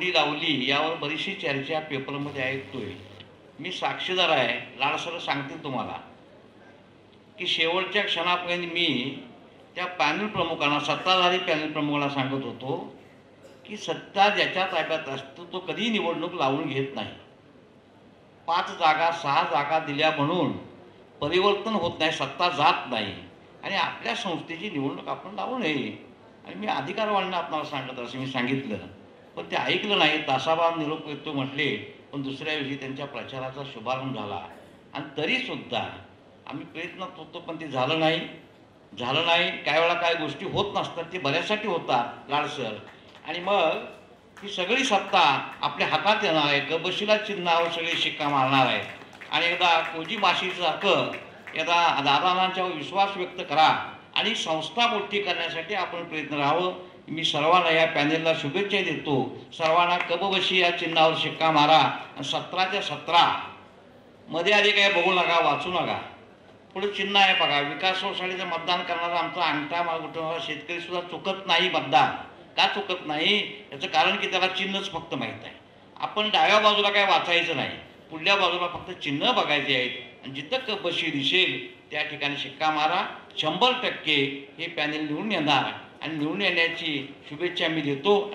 निवडणी लावली यावर बरीचशी चर्चा पेपरमध्ये ऐकतोय. मी साक्षीदार आहे. लाडसर सांगतील तुम्हाला की शेवटच्या क्षणापर्यंत मी त्या पॅनल प्रमुखांना, सत्ताधारी पॅनल प्रमुखांना सांगत होतो की सत्ता ज्याच्या ताब्यात असतो तो कधीही निवडणूक लावून घेत नाही. 5 जागा 6 जागा दिल्या म्हणून परिवर्तन होत नाही, सत्ता जात नाही. आणि आपल्या संस्थेची निवडणूक आपण लावू नये. आणि मी अधिकारवाल्यांना आपल्याला सांगत असं मी सांगितलं, पण ते ऐकलं नाही. तासाभर निरोप येतो म्हटले, पण दुसऱ्या दिवशी त्यांच्या प्रचाराचा शुभारंभ झाला. आणि तरीसुद्धा आम्ही प्रयत्नात होतो, पण ते झालं नाही. काही वेळा काय गोष्टी होत नसतात, ते बऱ्यासाठी होतात लाडसर. आणि मग ही सगळी सत्ता आपल्या हातात येणार आहे. कबशीला चिन्हावर सगळे शिक्का मारणार आहे. आणि एकदा कोजी माशीसारखं एकदा दादांच्या विश्वास व्यक्त करा आणि संस्था मोठी करण्यासाठी आपण प्रयत्न राहावं. मी सर्वांना या पॅनेलला शुभेच्छा देतो. सर्वांना कबबशी या चिन्हावर शिक्का मारा. आणि 17च्या 17 मध्ये आधी काय बघू नका, वाचू नका. पुढे चिन्ह आहे बघा. विकास सोसायटीचं मतदान करणारा आमचा अंगठा मागवणारा शेतकरी सुद्धा चुकत नाही मतदान. का चुकत नाही याचं कारण की त्याला चिन्हच फक्त माहीत आहे. आपण डाव्या बाजूला काय वाचायचं नाही, पुढल्या बाजूला फक्त चिन्ह बघायचे आहेत. आणि जिथं कबशी दिसेल त्या ठिकाणी शिक्का मारा. 100% हे पॅनेल निवडून येणार आणि निवडून येण्याची शुभेच्छा मी देतो.